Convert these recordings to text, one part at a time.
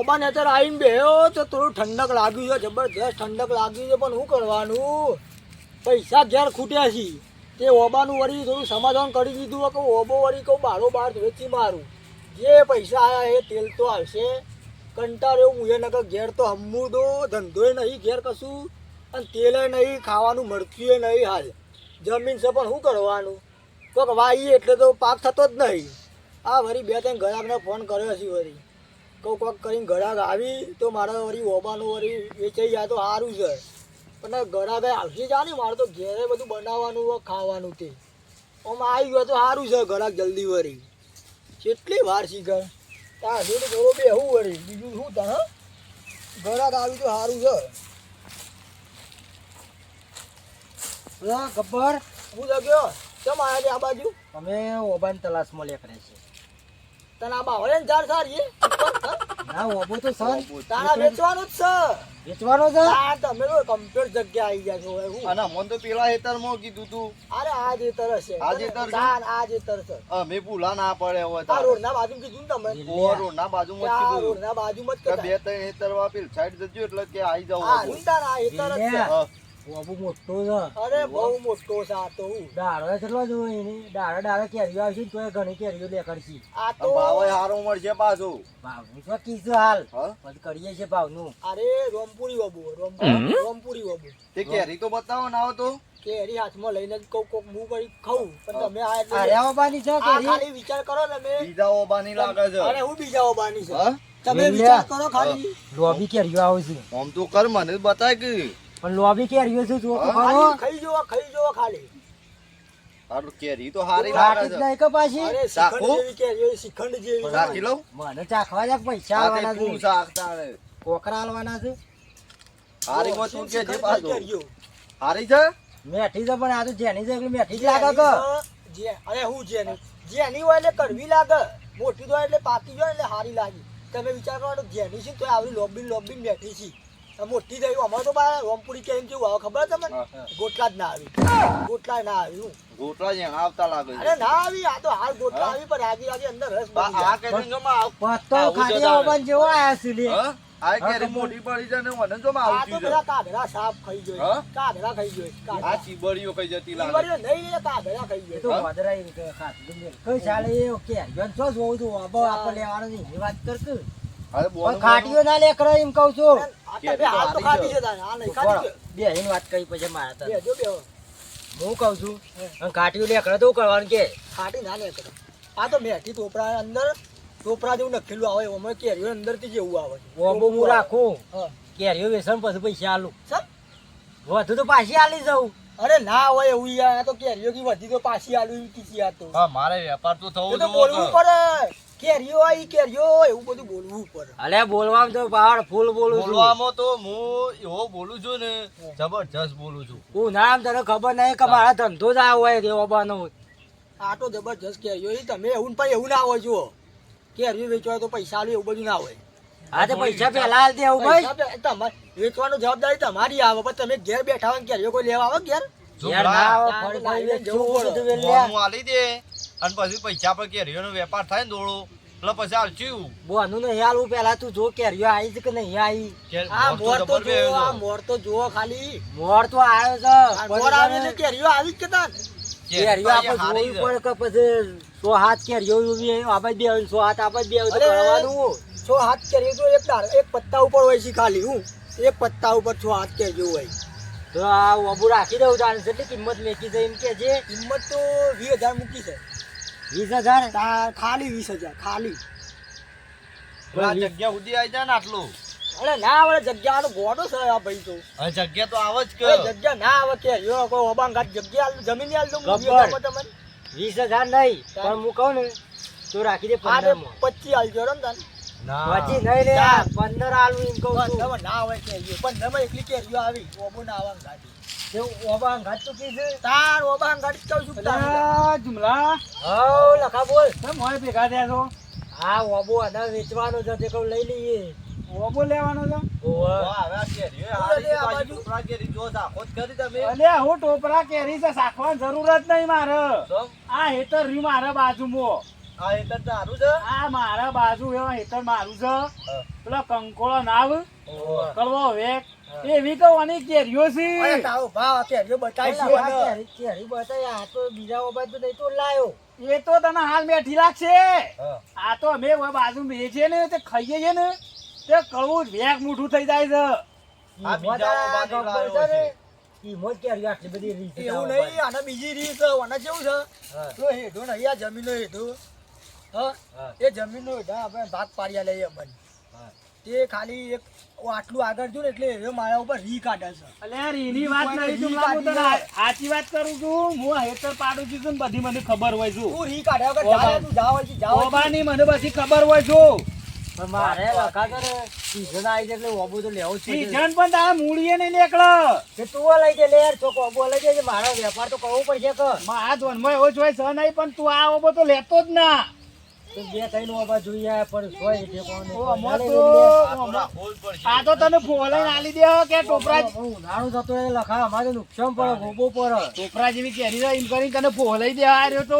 ઓબા ને અત્યારે આવીને બેહ્યો તો થોડું ઠંડક લાગ્યું છે, જબરજસ્ત ઠંડક લાગ્યું છે, પણ શું કરવાનું, પૈસા ઘેર ખૂટ્યા છે. તે ઓબાનું વળી થોડું સમાધાન કરી દીધું કે ઓબો વળી કહું બારો બાર વેચી મારું, જે પૈસા આવ્યા એ તેલ તો આવશે. કંટાળો એવું હું નકર ઘેર તો હમું દો, ધંધોય નહીં ઘેર કશું, અને તેલે નહીં, ખાવાનું મળતું નહીં. હાલ જમીન છે પણ શું કરવાનું, કોઈક વાઈએ એટલે તો પાક થતો જ નહીં. આ વળી બે ત્રણ ગ્રાહકને ફોન કર્યો છે, વળી કહું કોઈક કરીને ગ્રાહક આવી તો મારે વળી ઓબાનું વળી વેચાઈ જાય તો સારું છે. પણ ગ્રાહક આવશે જા ને, મારે તો ઘેરે બધું બનાવવાનું ખાવાનું, તે આમાં આવી ગયો તો સારું છે. ગ્રાહક જલ્દી વળી કેટલી વાર શીખર ત્યાં હજુ તો થોડો બે હું વળી બીજું શું તને ગ્રાહક આવી તો સારું છે. ગબ્બર હું જગ્યો કેમ આવ્યા છે આ બાજુ? અમે ઓબાન તલાશમાં લેકડે છે. તને આ બાવળે ને ઝાડ સારી ના ઓબો તો સર તારા વેચવાનું જ છે. વેચવાનો છે. આ તમે તો કમ્પ્લીટ જગ્યા આવી ગયા છો હું. અને મન તો પેલા હેતરમાં કીધું તું. અરે આ જે તરસ છે, આ જે તરસ છે? આ જે તરસ છે. અમે ભૂલા ના પડે હવે આ રોડ ના બાજુ કીધું ને તમે, રોડ ના બાજુમાં જ આ કીધું રોડ ના બાજુમાં જ કે કીધું. બે ત્રણ હેતરવા પેલ સાઈડ જજો એટલે કે આવી જાવ આ રૂંડા ના એ તરસ છે. હા. ઓબો મોટો છે. અરે બહુ મોટો છે આ તો. હું દાડો કેટલો જોવો એની દાડે કેરીઓ આવશે ને તોય ઘણી કેરીઓ લેકડશી. આ તો ભાવે હારો મળશે પાછું. ભાવનું શું કીધું હાલ હા? પછી કરીએ છે ભાવનું. અરે રોમપુરી બાબુ, રોમપુરી બાબુ તે કેરી તો બતાવો ના આવો તો. કેરી હાથમાં લઈને જ કોક કોક મું કરી ખાઉં, પણ તમે આ એટલે અરે ઓબાની છે આ કેરી. ખાલી વિચાર કરો તમે. બીજા ઓબાની લાગે છે. અરે હું બીજા ઓબાની છે. હા? તમે લે. વિચાર કરો ખાલી. લોબી કેરીઓ આવે છે આમ તો કર મને જ બતાય કે પણ લોબી કેરીઓ છે જો તો હા? ખરો. ખાલી ખાઈ જોવો ખાલી. તારું કેરી તો હારી ખાટી લાગે જ છે. નહીં કે પાછી. અરે ચાખો? શ્રીખંડ જેવી કેરી, શ્રીખંડ જેવી. રાખી લઉં. મને ચાખવા જ પૈસા આ તે આલવાના તું છે. શાકતા ને. કોકરા આલવાના છે. હારી માં તું કે જે શ્રીખંડ પાછું. કેરીઓ. હારી છે? મેઠી છે પણ આ તો જેની છે એટલે મેઠી જ લાગે કે. અરે હું જેની હોય એટલે કરવી લાગે, મોટી હોય એટલે પાકી હોય એટલે હારી લાગી. તમે વિચાર કરો તો જેની છે તો આવી લોબી બેઠી છે. મોટી થઈ અમારે તો બા રોમપુરી કેમ કેવું આવે ખબર તમને? હા. ગોટલા જ ના આવી, ગોટલા ના આવી. હું ગોટલા જ આવતા લાગે છે. અરે ના આવી, આ તો હાલ ગોટલા આવી પણ આજી અંદર રસ બની આ જાય. કેરી જો માં પત્તો આવું ખાટી જતા ઓબાન જેવો આયા છે લે. હા? આ કેરી મોટી પડી છે ને મને જો માં આ તો આવતી છે. બધા કાઢરા સાપ ખાઈ જોઈએ, હા? કાઢરા ખાઈ જોઈએ, આ કાઢરા. ચીબડીઓ કઈ જતી લાગે. ઈવડીઓ નહીં લે, કાઢરા ખાઈ એ જોઈએ. તો હા? વાદરા એવી કે ખાતી તો કઈ ચાલે એ કેરીઓ ને શું જોવું તું ઓબો આપણે લેવાનો નહીં એ વાત કર કે. અરે પણ ખાટીઓ ના લેકરો એમ કહું છું. આ તમે હાલ તો ખાધી છે તારે, આ નહીં ખાધી છે. બે એની વાત કહી પછી મારા તને. બેહજો, બેહો. હું કહું છું અને ખાટીઓ લેકરો તો કરવાનું કે ખાટી ના લે કરો. આ તો મેઠી ટોપરા અંદર ટોપરા જેવું નખેલું આવે, એમાં કેરીઓ અંદરથી જેવું આવે છે. ઓબો હું રાખું હા. કેરીઓ વેસણ પછી પૈસા આલું સર? વધુ તો પાછી આલી જવું. અરે ના હોય એવું યાર, આ તો કેરીઓ કી વધી તો પાછી આલુ એવી કીધી આ તો. હા મારે વેપાર તો એ થવો તો બોલવું પડે. કેરીઓ આવી કેરીઓ એવું બધું બોલવું પડે. અલે બોલવામાં તો પહાડ ફૂલ બોલું છું. બોલવામાં તો હું એવો બોલું છું ને જબરજસ્ત બોલું છું. હું નામ તને ખબર નહીં કે મારા ધંધો જ આ હોય કે ઓબાનો. આ તો જબરજસ્ત કેરીઓ છે. તમે એવું ને પછી એવું ના હોય જુઓ, કેરીઓ વેચવા તો પૈસા આલુ એવું બધું ના હોય. હા તો પૈસા પેલા આલ દેવું ભાઈ. તમારે વેચવાનું જવાબદારી તમારી આવે, પણ તમે ઘેર બેઠા હોય ને કેરીઓ કોઈ લેવા આવે ઘેર? યાર ના આવે, તારે ફળ લાવીને ફળ જવું વેચવું પડે. બધું વેલ્યા. મોનું આલી દે અને પછી પૈસા પર કેરીઓનો વેપાર થાય ને દોડો એટલે પછી આલચ્યું. બોનું નહીં આલવું પેલા તું જો કેરીઓ આવી છે કે નહીં આવી. આ મોર તો જુઓ, આ મોર તો જુઓ ખાલી. મોર તો આવ્યો છે. આ મોર આવે એટલે કેરીઓ આવી જ કે તાન. કેરીઓ આપણે જોવી પડે કે પછી 100 હાથ કેરીઓ આપણે બે 100 હાથ આપણે બે તો અરે, કરવાનું. 6 હાથ કેરીઓ તો એક પત્તા ઉપર હોય છે ખાલી. હું એક પત્તા ઉપર 6 હાથ કેરીઓ હોય. તો આ ઓબુ રાખી દઉં તારે કેટલી કિંમત મેકી છે એમ કે છે. કિંમત તો 20,000 મૂકી છે. 20,000. ખાલી 20,000 ખાલી. આ જગ્યા સુધી આવી જાય ને આટલું. અરે ના આવે, જગ્યા તો ગોડો છે આ ભાઈ તો. હવે જગ્યા તો આવે જ કે. એ જગ્યા ના આવે કેરીઓ કોઈ ઓબાંગાટ જગ્યા આલ, જમીન આલ દઉં હું ગબ્બર. વીઘામાં તમને. 20,000 નહીં પણ હું કહું ને તો રાખી દે આ 15 માં. 25 આલજો રો ને તાન. પછી નહીં લે ચાલ. 15 આલવું એમ કહું છું. પંદરમાં ના આવે કેરીઓ, 15માં એકલી કેરીઓ આવી, ઓબો ના આવે ગાડી. તે ઓબા ઘાટ તો કીધું. તાર ઓબાંગાટ કહું છું તાર. જુમલા હઉ લખા બોલ. તમે મોય ભેગા થયા છો આ ઓબો આના વેચવાનો છે તે કહું લઈ લઈએ. ઓબો લેવાનો છો ઓવે. હવે આ કેરીઓ હારી છે, પાછી ટોપરા કેરી જો રાખો જ ખરી તમે. અલે હું ટોપરા કેરી છે, શાખવાની જરૂર જ નહીં મારે. સમ? આ હેતર રહ્યું મારા બાજુમાં આ એટલે તારું છે આ મારા બાજુ એવા હેતર મારું છે પેલો કંકોળો નાવ કડવો વેક એવી કવાની કેરીઓ છે અરે તારો ભાવ કેરીઓ બતાવી અલા, કેરી બતાવી, આ તો બીજા ઓબા તો નહીં તો લાયો. એ તો તને હાલ મેઠી લાગશે હા. આ તો અમે બાજુ વેચીએ ને તે ખાઈએ છે ને તે કડવું વેક મૂઠું થઈ જાય છે આ બીજા ઓબાની લાયો છે. ઈમો જ કેરીઓ આટલી બધી રીત છે એવું તારા નહીં આને બીજી રીત આને કેવું છે હા. તો હેઠું નહીં આ જમીનનો હેઠું હા હા. એ જમીનનો હેઠા આપણે ભાગ પાડ્યા લઈએ અમને હા. તે ખાલી એક આટલું આગળ છું ને એટલે એ મારા ઉપર રી કાઢે છે અલ્યા રીની વાત નહીં જુમલા હું તને સાચી વાત કરું છું હું હેતર પાડું છું ને બધી મને ખબર હોય છું તું રી કાઢે વગર જા તું જાવ છે જાવ ઓબાની મને બધી ખબર હોય છું પણ મારે લખાતો ને season આવી છે એટલે ઓબો તો લેવો જ છે. સીઝન પણ તારા મૂળીએ નહીં નીકળે કે તું લઈ દે લે યાર, ચોક ઓબો લઈ જાય, મારો વેપાર તો કરવો પડશે કે. મારા ધોનમાં એવો જ હોય છે નહીં પણ તું આ ઓબો તો લેતો જ ના તો બે ત્રણ ઓબા જોઈએ પણ સોય છે કોણ ઓ, અમાર લઈ તો- લે. આ તો રાખવો જ પડશે. આ તો તને ફોલાઈને આલી દે કે ટોપરા પણ ઉનાળું થતું હોય એટલે લખા અમારે નુકસાન પડે, ઓબો પડે. ટોપરા જેવી કેરી રહી એમ કરીને તને ફોલાઈ દે આ રહ્યો તો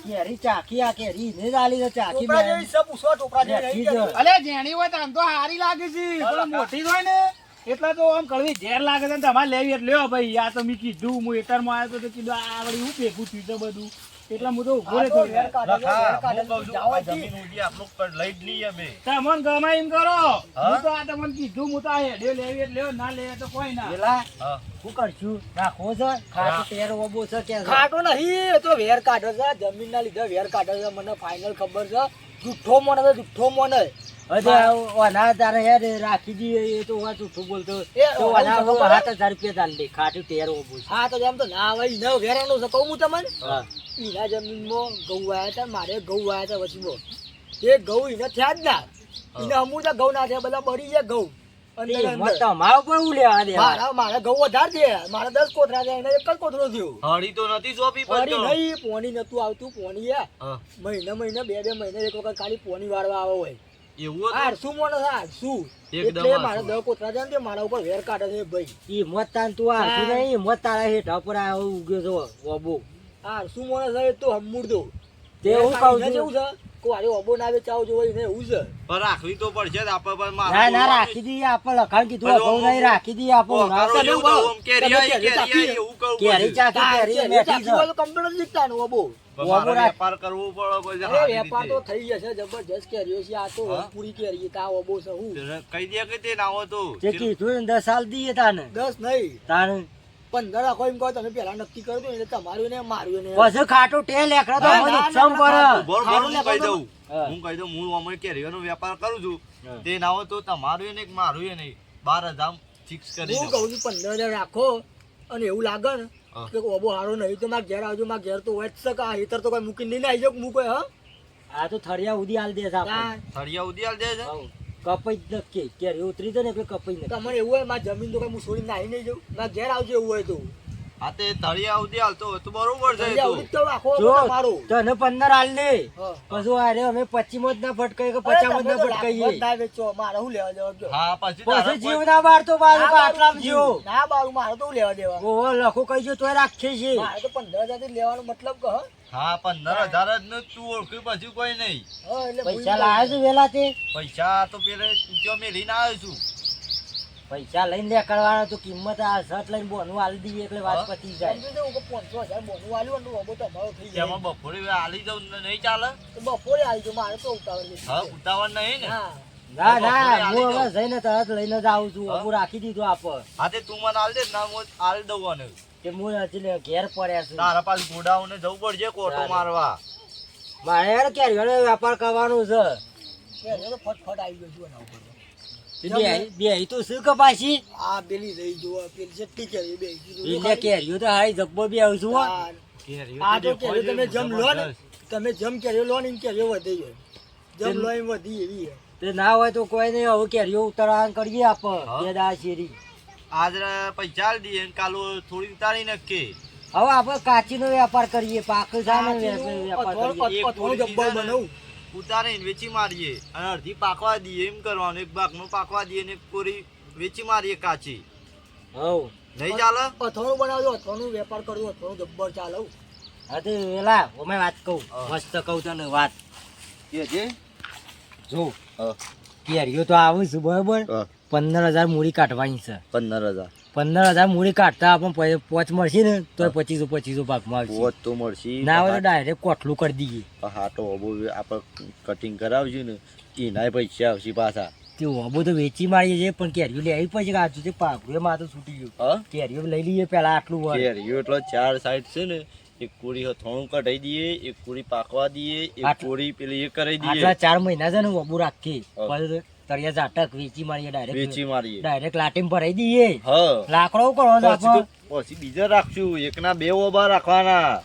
કેરી ચાખી, આ કેરી એને જ આલી છે ચાખી. ટોપરા જેવી છે પૂછો ટોપરા જેવી બેઠી નહીં છે. કેરી. અલે જેણી હોય તો આમ તો હારી લાગે છે પણ મોટી જ હોય ને એટલે તો આમ કડવી ઝેર લાગે છે ને તમારે લેવી એટલે લ્યો ભાઈ આ તો મેં કીધું હું એટરમાં આવ્યો તો કીધું આ વળી હું ભેગું થયું છે બધું એટલે હું તો ઉભો આ તો રહેતો વેર કાઢે છે, લખા, વેર કાઢે હું કહું છે. છું, જાવ આ છે. જમીન ઉડી આપણું પર લઈ જ લઈએ અમે. તમને ગમે એમ કરો હા? હું તો આ તમને કીધું હું તો આ હેડ્યો લેવી એટલે લ્યો, ના લે તો કોઈ ના પેલા હા. શું કરશું? રાખવો છે ખાટું તેર ઓબો છે કે છે? ખાટો નહીં એ તો વેર કાઢે છે જમીનના લીધે વેર કાઢે છે મને ફાઇનલ ખબર છે જુઠ્ઠો મોને છે જુઠ્ઠો મોને હજે ઓના તારે યાર રાખી દઈએ એ તો વાત જૂઠું બોલતો. એ તો ઓના ખબર હું છે? 7000 રૂપિયા ચાલ દે, ખાટું તેર ઓબો છે. હા તો એમ તો ના આવે એને વેરાનું છે કહું હું તમને હા. એના જમીનમાં ઘઉં વાયા હતા મારે ઘઉં વાયા હતા વચમાં એ ઘઉં એને થયા જ ના એને અમુક તો ઘઉં ના થયા બધા બળી ગયા ઘઉં અંદર એ અંદર. મત તમારા ઉપર હું લેવા દે? મારા ઘઉં વધારે છે મારા 10 કોથળા છે એને એક જ કોથળો થયો હળી તો નથી સોંપી પણ પોણી તો. નહીં પોણી નતું આવતું પોણી યાર હા. મહિને બે મહિને એક વખત ખાલી પોણી વાળવા આવે હોય એવું હતું? 800 મોણ છે 800 એકદમ એટલે 800. મારા 10 કોથળા છે ને તે મારા ઉપર વેર કાઢે છે ભાઈ ઈ મત તાન તું આવતી હા. નહીં, મત તારા હેઠા પર આ ઉગ્યો છો ઓબો. 800 મોણ છે એ તો હમુર દો તે હું કહું છું. કેવું છે કે વારે ઓબો ના વેચાવ જો એને એવું છે પણ રાખવી તો પડશે જ આપણે પણ મારે ના ના બોલવાનું રાખી દઈએ આપણે લખાણ કીધું પછી અગાઉ નહીં રાખી દઈએ આપણે ઓ, ઉનાળો. કરો તમે એવું બોલો. તો આમ કેરી તમે આઈ, કેરી કેરી ચાખી. આઈ એવું કહું કેરી પછી. ચાખી, કેરી મેઠી છે. કમ્પ્યુટર શીખતા નું ઓબો પણ ઓબો મારે રાખ. વેપાર કરવો પડે પછી અરે સારી વેપાર તો રીતે. થઈ જશે જબરજસ્ત કેરીઓ છે આ તો હા? પૂરી કેરી તા ઓબો છે હું કહી દે કે તે ના હોય તો તે કીધું ને 10 સાલ દઈએ તાને 10 નહીં તાને 15 રાખો એમ કહો તમે પેલા નક્કી કરી દો એટલે તમારું ને મારું ને પછી ખાટું ટેલ એકડા તો ના, મને ના, નુકસાન ના, પડે. ના, બોલ બોલ ખાવાનું હું કહી લેવાનું. દઉં હા. હું કહી દઉં હું અમે કેરીઓનો વેપાર કરું છું હા. તે ના હોય તો તમારું એ નહીં કે મારું એ નહીં 12,000 ફિક્સ કરી હું દઉં. કહું છું 15,000 રાખો અને એવું લાગે ને હા. કે ઓબો હારો નહીં તો મારા ઘેર આવજો મારા ઘેર તો હોય જ છે કે આ હેતર તો કોઈ મૂકીને લઈને આવી જાવ મૂકો હા આ તો થળિયા ઉધી હાલ દે છે આપણે. ના, થળિયા ઉધી આલ દે છે હઉ. કપાઈ જ નક્કી કેરી ઉતરી જાય ને એટલે કપાઈ નક્કી. તમને એવું હોય મારી જમીન તો કઈ હું છોડીને આવી નહીં જાઉં મારા ઘેર આવજો એવું હોય તો હા તે થળિયા ઉધી આલતો હોય તો બરોબર છે એ એટલે તો. આવું જ તો રાખો જો તમારું તને 15 હાલ દે હા. પછી અરે અમે 25 જ ના ફટકાઈએ કે અરે 50 જ તમે ના તો ફટકાઈએ. લાખો જ ના વેચો મારે શું લેવા દેવા કયો? હા પછી પછી તારા જીવ કોઈ- ના બાળતો બાળકો ના આટલામાં બારું જીવ. ના બારું મારે તો શું લેવા દેવા ઓહો લખો કહીજો તોય રાખીએ છીએ. મારે તો 15,000 થી લેવાનો મતલબ કે હા? હા 15,000 જ ને તું ઓળખ્યું પછી કોઈ નહીં હા, એટલે પૈસા લાવ્યો છું વેલા તે પૈસા તો પેલે ત્યાં મેં લઈને આવ્યો છું પૈસા લઈને લે કરવાના તો કિંમત આ શર્ટ લઈને બોનું આલી દઈએ એટલે વાત હા? પતી જાય. સમજી જાઉં કે 500,000 બોનું આલ્યું અને ઓબો તો અમારો થઈ જાય તેમાં બપોરે આલી જાઉં ને નહીં ચાલે તો બપોરે આવી જાઉં મારે તો ઉતાવળ નથી. હા ઉતાવળ નહીં ને હા ના બપોરે ના આલી હું હવે જાઉં. જઈને તરત લઈને જ આવું છું. હા? હું રાખી દીધું આપ હા તે તું મને આલ દે ના હું આલ દઉં અને કે હું હજી લે ઘેર પડ્યા છું. તારા પાસે ગોડાઉને જવું પડશે કોટો ચાલે. મારવા મારે યાર કેરીઓનો વેપાર કરવાનું છે. એટલે તો ફટફટ આવી ગયો છું એના ઉપર તો. બે તો શું કપાસી આ પેલી લઈ જુઓ પેલી જેટલી કેરી બે એટલે કેરીઓ તો હારી જબ્બો બી આવું છું હો. આ તો કેરીઓ તમે જમ લો ને તમે જમ કેરીઓ લો ને એમ કેરીઓ વધી જાય જમ લો એમ વધી એવી છે. તે ના હોય તો કોઈ નહીં હવે કેરીઓ ઉતારવાનું કરીએ આપ હા? બે દા શેરી. આજ પૈસા આલ દઈએ ને કાલો થોડી ઉતારી નાખીએ હવે આપણે કાચીનો વેપાર કરીએ પાક સામે વેપાર અથોણું કરીએ. એક અથોણું ગોળી જબ્બર દીધા ને. બનાવું ઉતારીને વેચી મારીએ અને અડધી પાકવા દઈએ એમ કરવાનું એક ભાગનું પાકવા દઈએ ને એક કોરી વેચી મારીએ કાચી હઉ નહીં ચાલે અથોણું બનાવજો અથોણું વેપાર કરજો અથોણું જબ્બર ચાલે હો. હા તે વેલા અમે વાત કહું હા. મસ્ત કહું તને વાત કે છે જો હા. કેરીઓ તો આવું છું બરોબર હા. 15,000 મૂડી કાઢવાની છે 15,000 15,000 મૂડી કાઢતા આપણને પોચ મળશે ને તો 25 ભાગમાં આવશે પોચ તો મળશે ના હોય તો ડાયરેક્ટ કોઠલું કરી દઈએ હા તો અબો આપણે કટિંગ કરાવશું ને એના પૈસા આવશે પાછા તે ઓબો તો વેચી મારીએ છીએ પણ કેરીઓ લેવી પછી કાચું છે પાઘું માથું છૂટી ગયું હા કેરીઓ લઈ લઈએ પેલા આટલું વાર કેરીઓ એટલે 4 સાઈડ છે ને એક કોરી હથોણું કઢાઈ દઈએ એક કોરી પાકવા દઈએ એક આટલા- કોરી પેલી એ કરી દઈએ આટલા 4 મહિના છે ને ઓબુ રાખીએ હા. પછી તળિયા ઝાટક વેચી મારીએ વેચી મારીએ ડાયરેક્ટ લાટીમ ભરાઈ દઈએ હા લાકડો કરવાનો પછી આપણે તો પછી બીજા રાખશું એકના 2 ઓબા રાખવાના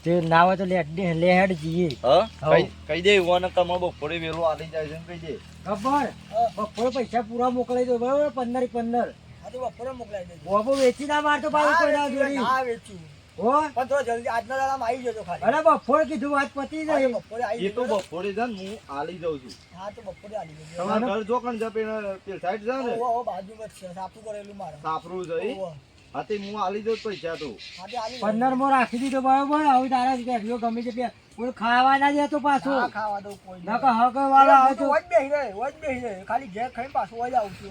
તે ના હોય તો લેહેડ જઈએ હા હા. કહી દે ઓને તમે બપોરે વેલો આલી જાય છે ને કહી દે ખબર બપોરે પૈસા પૂરા મોકલાઈ દો બરાબર 15 હા તો બપોરે મોકલાવી દેજો. ઓબો વેચી ના મારતો પાછું કોઈ ના જોડી ના વેચ્યું હો પણ થોડો જલ્દી આજના દાડામાં આવી જજો ખાલી અરે બપોરે કીધું વાત પતી જાય હા, તો બપોરે આવી એ તો જજો. બપોરે છે ને હું આલી જાઉં છું હા તો બપોરે આવી જજો. તમારા ઘર જો કણ જપે પેલ સાઈડ છે ને ઓહો, ઓહો, બાજુમાં જ છે સાપું કરેલું મારે સાફરું છે ઈ. ઓહો. હા તે હું આલી જાઉં પૈસા તો હા તે આવી જજો. 15 માં રાખી દીધો બરાબર હવે તારા કેરીઓ ગમે તે કોઈ ખાવા ના દેતો પાછો હા, ખાવા દઉં કોઈ નહીં. નકર હગો વાળો આવે હું તો તો વચ બેહી રહે, વચ બેહી રહે. ખાલી ઘેર ખાઈને પાછું વચ આવું છું.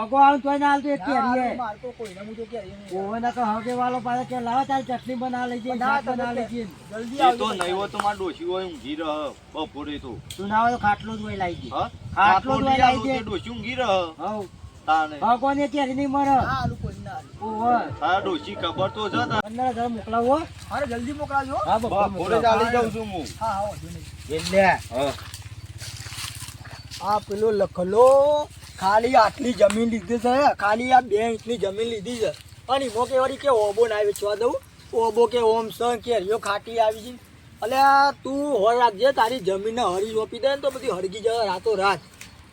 હગો આવે તોય ના હાલતો એક ના, કેરી હારું મારતો કોઈને, હું તો કેરીએ નહીં. ઓવે નકર હગે વાળો પાછો કે લાવો તારી ચટણી બના લઈ જઈએ ના, શાક તમે બના લઈ કે- જઈએ જલ્દી એ આવજો તો નહીં પછી. હોય તો મારે ડોશી હોય ઊંઘી રહ બપોરે તો તું ના હોય તો ખાટલો જ હોય લાવી દે હા આટલો જ આટલો લાવી દે. તે ડોશી ઊંઘી રહ હવ તાને હગો ને કેરી નહીં મરે ના, હાલું કોઈ ના હાલું. ઓવે હા ડોશી ખબર તો છે તાને. 15,000 મોકલાવો હારે જલ્દી મોકલાજો. હા બપોરે બપોરે જ મોકલાવો. આલી જાઉં છું હું હા હા વાંધો નહીં. એટલે હા આ પેલો લખલો ખાલી આટલી જમીન લીધી છે ખાલી આ 2 ઇંચની જમીન લીધી છે અને ઈમો કે વળી કે ઓબો ના વેચવા દઉં ઓબો કે ઓમ સં કે હરિયો ખાટી આવી છે અલ્યા તું હોર રાખજે તારી જમીનને હરી રોપી દે ને તો બધી હરગી જાય રાતો રાત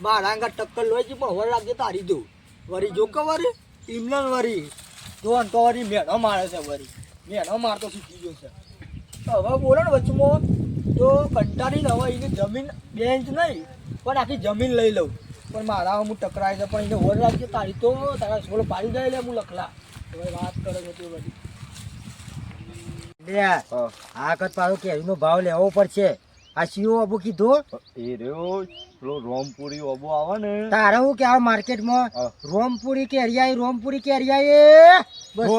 મારા આગળ ટક્કર લોય છે પણ હોર રાખજે તારી જો વરી જો કે વરી ઇમલન વરી જો ને તો વરી મેળો મારે છે વરી મેળો મારતો શીખી ગયો છે તો હવે બોલો ને વચમાં તો કંટાળીને હવે એની જમીન 2 ઇંચ નહીં પણ આખી જમીન લઈ લઉં પણ મારા હું ટકરાય છે પણ એને હોર રાખજે તારી તો તારા સોળ પાડી જાય એટલે હું લખલા હવે વાત કરે છે તે બધી લે આ કત પાછો કેરીનો ભાવ લેવો પડશે આ સીઓ અબુ કીધું એ રહ્યો પેલો રોમપુરી ઓબો આવે ને તારે હું કે માર્કેટમાં હા. રોમપુરી કેરિયા 200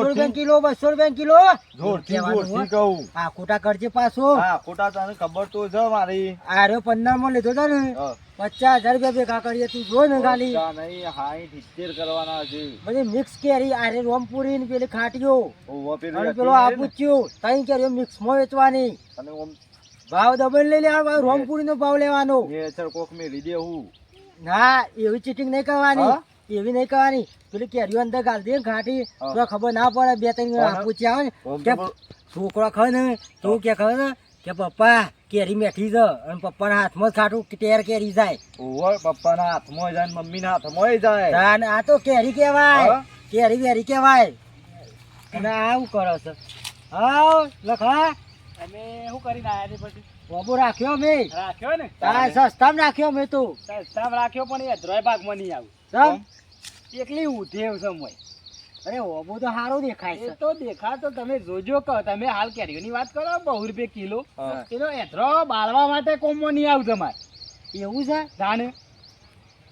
રૂપિયા કિલો 200 રૂપિયા કિલો જોરથી કહેવાનું જોરથી હો. કહું આ ખોટા કરજે પાછો હા ખોટા તને ખબર તો છે મારી આ રહ્યો 15 માં લીધો હતો ને હા. 50,000 રૂપિયા ભેગા કરીએ તું જો ને ખાલી પૈસા નહીં 60 70 કરવાના છે બધી મિક્સ કેરી આ રે રોમપુરી ને પેલી ખાટીઓ ઓવો પેલું અને હતી પેલો ને, આપુચ્યું તઈ કેરીઓ મિક્સ માં વેચવાની અને ઓમ ભાવ દબણ લઈ લેવાનો રોમપુરી નો ભાવ લેવાનો એ સર કોક મેલી દેવું ના એવી ચીટિંગ નહીં કરવાની હા? એવી નહીં કરવાની પેલી કેરીઓ અંદર ગાલ દે ને ખાટી હા. તો ખબર ના પડે 2-3 કોને? આપુચી આવે ને ઓમ કે તો છોકરો ખાય ને તો કે ખબર ને કે પપ્પા કેરી મેઠી છે અને પપ્પાના હાથમાં જ ખાટું ટેર કેરી જાય ઓવો પપ્પાના હાથમાં જાય ને મમ્મીના હાથમાં જાય તાન આ તો કેરી કહેવાય હા? કેરી વેરી કહેવાય અને આ શું કરો છો હા લખા અમે શું કરીને આયા છે પછી બાબુ રાખ્યો મેં રાખ્યો ને તાર સસ્તામાં રાખ્યો મેં તો સસ્તા રાખ્યો પણ એ ધ્રોય ભાગમાં નહીં આવું સમ એકલી ઉધેવ સમય અરે ઓબો તો સારો દેખાય એ છે તો દેખા તો તમે જોજો કહો તમે હાલ કેરીઓની વાત કરો 100 રૂપિયા કિલો હા. એનો એધરો બાળવા માટે કોમો નહીં આવું તમારે એવું છે જાણે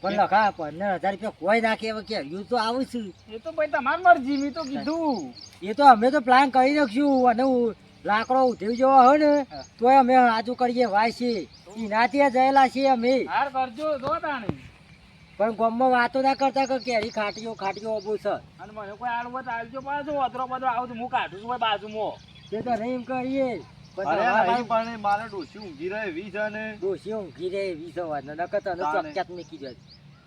પણ લખા 15,000 રૂપિયા કોઈ નાખે હવે કેરીઓ તો આવું છું એ તો ભાઈ તમારી મરજી મેં તો કીધું એ તો અમે તો પ્લાન કરી નાખ્યું અને લાકડો ઉધેવી જેવો હોય ને હા. તોય અમે આજુ કરીએ વાય છે એનાથી જયેલા છીએ અમે હાર કરજો જો તાણે પણ ગામમાં વાતો ના કરતા કે કેરી ખાટીઓ ઓબો છે અને મને કોઈ આડું હોય તો આવજો પાછો અધરો બધરો આવું તો હું કાઢું છું ભાઈ બાજુમાં તે તો નહીં એમ કરીએ પણ અરે તમારા નહીં પણ મારે ડોશી ઊંઘી રહે એવી છે ને ડોશી ઊંઘી રે 20 વાર નકર તને તાને. ચોક્યાત મૂકી જાય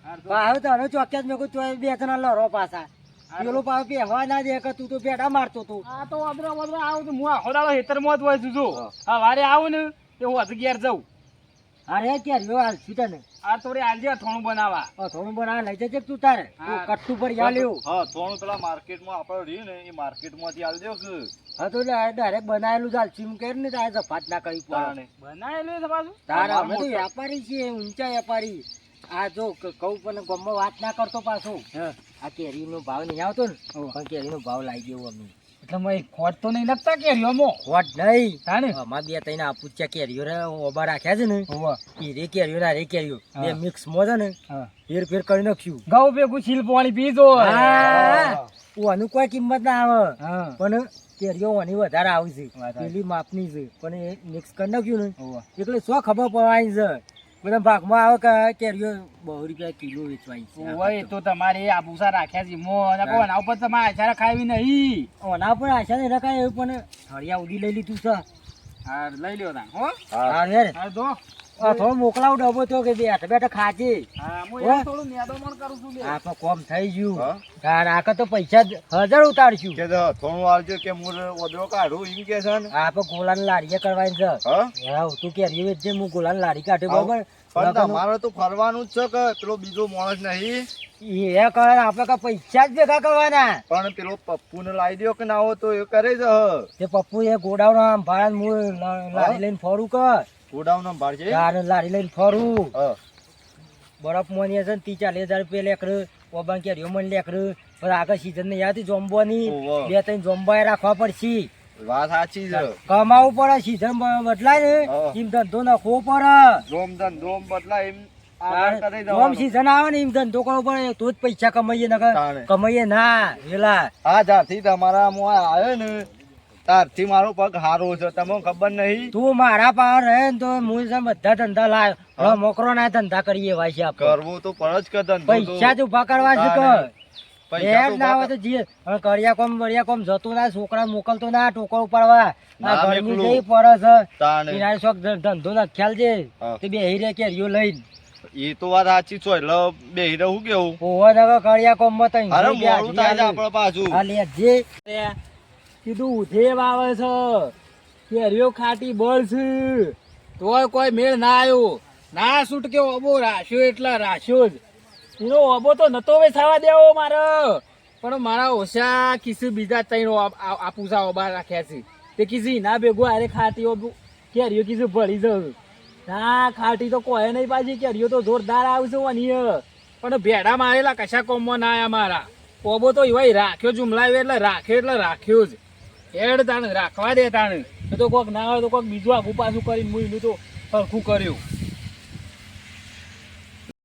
હાર તો- પાછો તને ચોક્યાત મેં તો 2-3 લરો પાછા પેલો પાછો પહેવા ના દે કે તું તો બેડા મારતો તું આ તો અધરો બધરો આવું તો હું આખો દાડો હેતરમાં જ હોય છું જો હા. હા વારે આવું ને તે હું અગિયાર જાઉં અરે કેરીઓ હાલશું તને આ થોડી આલજે થોડું બનાવવા થોડું બનાવ લઈ જજે તું તારે હા. કટ્ટુ પર યા લેવું હા થોડું પેલા માર્કેટમાં આપણે રહ્યું ને એ માર્કેટમાંથી આલી દેવ કે હા તો ડાયરેક્ટ બનાવેલું ચાલ ચીમ કરી ને તારે જફાત ના કરવી પડે તાણે. બનાવેલું છે પાછું તારા અમે તો મોટો. વેપારી છીએ ઊંચા વેપારી આ જો કહું પણ ગમમાં વાત ના કરતો પાછો આ કેરીનો ભાવ નહીં આવતો ને પણ કેરીનો ભાવ લાવી દેવો અમે એટલે મેં ખોટ તો નહીં લગતા કેરીઓમાં ખોટ નહીં તાને અમાર બે ત્રણ આપુચ્યા કેરીઓ રે ઓબા રાખ્યા છે ને હોવે. એ રે કેરીઓ ના રે કેરીઓ બે હા. મિક્સ માં છે ને હા. ફેર કરી નાખ્યું ઘઉં ભેગું છીલ પાણી પીધો હા ઓનું કોઈ કિંમત ના આવે હા પણ કેરીઓ ઓની વધારે આવે છે વાત સાચી. પેલી માપની છે પણ એ મિક્સ કરી નાખ્યું ને હોવે. એટલે શું ખબર પડવાની છે બધા ભાગમાં આવે કે કેરીઓ 2 રૂપિયા કિલો વેચવાની છે ઓય તો તમારે આ ભૂસા રાખ્યા છે મો અને કહો એના ઉપર તમારે આચારા ખાવી નહીં ઓના પર આશા નહીં રખાય એવું પણ હળિયા ઉડી લઈ લીધું છે હા લઈ લ્યો તા હો હા યાર હા જો આ થોડો મોકલાવ ડબો તો કે બેઠા બેઠા ખાજે હા હું હો? એ થોડું નેદોમણ કરું છું લે આ તો કોમ થઈ ગયું હા? તાર આકા તો પૈસા 1000 ઉતારશું કે તો થોડું આવજો કે હું ઓદરો કાઢું એમ કે છે ને આ તો ગોલાની લારીએ કરવાની છે હા હા તું કેરી વેચજે હું ગોલાની લારી કાઢે આવું. બરાબર પણ તમારે તો ફરવાનું જ છે કે પેલો બીજો માણસ નહીં એ કરે આપણે કા પૈસા જ ભેગા કરવાના પણ પેલો પપ્પુને લાવી દો કે ના હો તો એ કરે જ તે પપ્પુ એ ગોડાઉન આમ ભાડા હું લારી લઈને ફરું કર ગોડાઉન ભાર છે તાર લારી લઈને ફરું હા બરફ મોની છે ને 30-40 હજાર રૂપિયા લેકર ઓબાન કેરીઓ મને લેકર પણ આગળ સીઝન ને યાદ જોંબવાની ઓહો. 2-3 જોંબાએ રાખવા પડશે વાત સાચી છે કમાવું પડે સીઝન બદલાય ને હા. એમ ધંધો નાખવો પડે જોમ ધંધો બદલા એમ આગળ કરી જોમ દેવાનું. સીઝન આવે ને એમ ધંધો કરવો પડે તો જ પૈસા કમાઈએ નકર તાણે. કમાઈએ ના વેલા આ જ્યારથી તમારા મોં આવ્યો ને ત્યારથી મારો પગ હારો છે તમને ખબર નહીં તું મારા પાસે રહે ને તો હું છે બધા ધંધા લાવ હવે મોકરો ના ધંધા કરીએ ભાઈ છે આપણે કરવું તો પડે જ કે ધંધો તો. પૈસા જ ઉભા કરવા છે કે પૈસા તો એમ ના આવે તો જે હવે કડિયા કોમ જતું ના છોકરા મોકલતો ના ટોકર ઉપાડવા ના આ ગરમી મેકલું. જેવી પડે છે તાણે. એના શોખ ધંધો ના ખ્યાલ છે હા. તે બેહી રે કેરીઓ લઈને એ તો વાત સાચી છો એટલે બેહી રહું કેવું ઓવા નગર કડિયા કોમ માં તો અરે મોડું થાય છે આપણે પાછું આ લે જે કીધું ઉધેવ આવે છે કેરીઓ ખાટી બળ છે તોય કોઈ મેળ ના આવ્યો ના છૂટ કે ઓબો રાખ્યો એટલા રાખ્યો જ એનો ઓબો તો નતો વેચાવા દેવો મારે પણ મારા ઓછા કિસ્સે બીજા ત્રણ આપુસા ઓબા રાખ્યા છે તે કિસી ના ભેગું અરે ખાટી ઓબો કેરીઓ કિસે ભળી જવું ના ખાટી તો કોઈ નહીં પાછી કેરીઓ તો જોરદાર આવશે વની પણ ભેડા મારેલા કશા કોમમાં ના આયા મારા ઓબો તો એવાય રાખ્યો જુમલાવ્યો એટલે રાખ્યો જ હેડ તાણ રાખવા દે તાણ એ તો કોક ના હોય તો કોક બીજું આગું પાછું કરીને હું એનું તો સરખું કર્યું